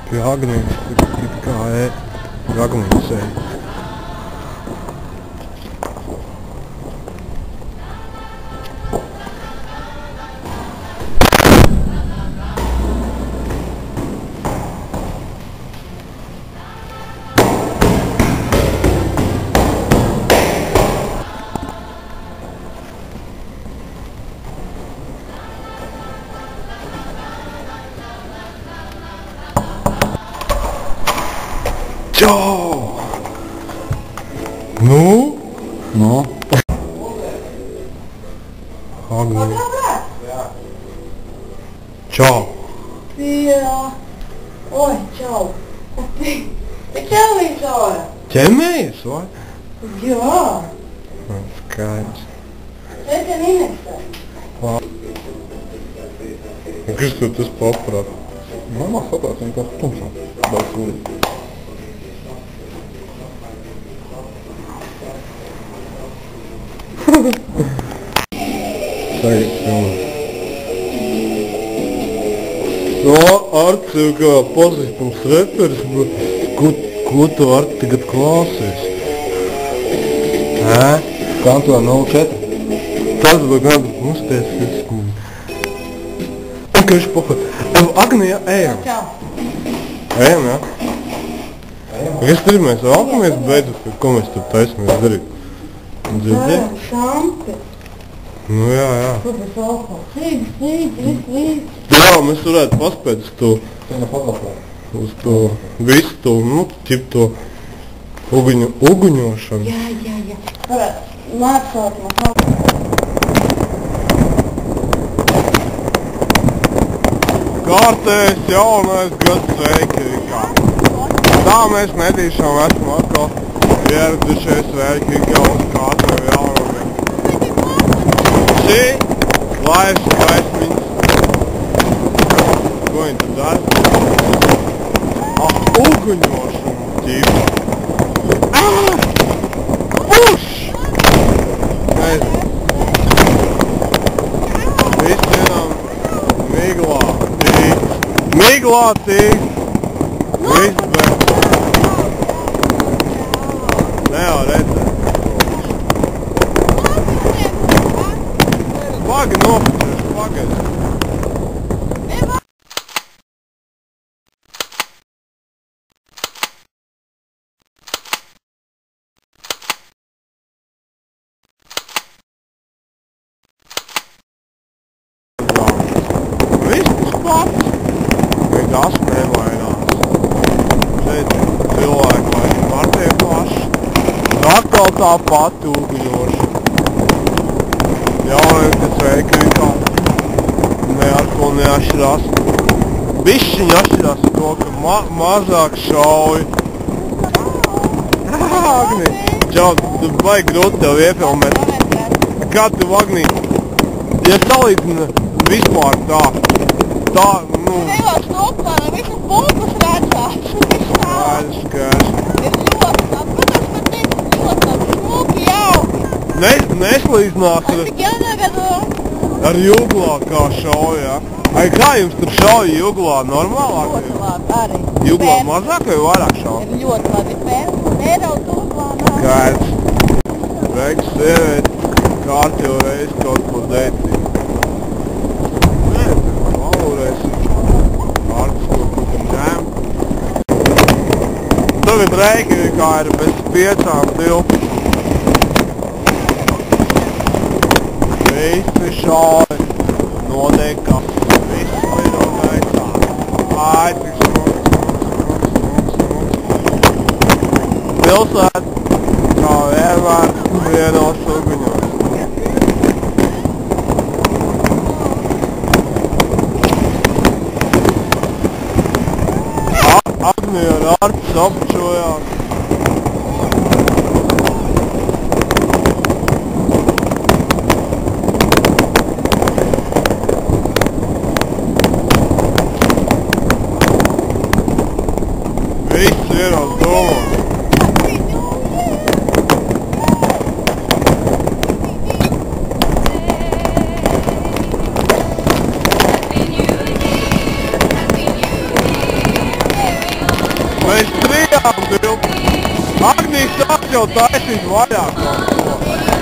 Pie Agnijas, it kā Agnijas ej. Čau! Nu? No. Agnija. Čau! Ja. Oi, čau. Te televizora. Ķemējies, vai? Jā. Skaidrs. Te te Inese. Kas tev tas paprāt? Normāls saprāt, vienkārši tumšā. Daudz sūdīt. Tagad filmē. No, Arts jau kā pazīstams reperis, bet ko tu, Arts, tagad klausies? Hē? Kanto 04. Tas vēl gan uztiesīs. Un, ka viņš pohod. Agnija, ejam. Čau. Ejam, jā? Kas tur mēs valkamies beidzot, ko mēs tur taisamies darīt? Dzirdi? Šampi. Nu jā, jā. Kur tas alkohols? Līdz. Jā, mēs varētu paspēt uz to, Viņa fotografē. uz to visu to, nu, ķip to uguņošanu. Jā. Varētu mācāt no kaut. Kārtējs jaunais gads sveiki Rikā. Tā mēs nedīšām esam atkal ieradušies sveiki Rikā uz kārtēju jaunu. Šī laiša gaismiņas. Ko viņi tur dara? Uguņošanu ķīpa. Puš! Nezinu. Viss vienam miglā tīks. Miglā tīks. Viss bez. Nevar redzēt. Pagi nopaties, pagaidi. Viss tas pats. Nekas nemainās. Šeit cilvēki laikam ar tie paši. Atkal tā pati uguņoša. Jaunais, kas sveiki Rikā. Ne ar ko neatšķirās. Bišķiņ atšķirās ar to, ka mazāk šauj. Agni! Čau, tu baigi grūti tev iefilmēt. Kā tu, Agni, ja salīdzina vispār tā, nu... Nevar stopā, visas pulpas redzās. Skaidrs. Ir ļoti labi. Protams, ka ļoti labi. Smuki jau. Neslīdzinās Tik jānagado. ar juglā kā šauj, jā? Ai, kā jums tur šauj juglā? Normālāk? Ļoti labi arī. Juglā mazāk vai vairāk šauj? Ir ļoti labi. Pērns, nedaudz uglā nav. Skaidrs. Veiks sievieti, kārtjo reiz kaut ko dētīt. Nē, tur valūrēsim. Kārtas kaut ko tam ņēm. Tagad Reikavīkā ir bez 5:12. Visi šauj. Notiek, ka viss lido gaisā. Ai, tik smuks. Pilsēta, kā vienmēr, vienos uguņos. Agnija ar Arts apčojās. Viss ir uz domām. vaļā, Bill! Agnīs sāk jau taisīt vaļā kaut ko!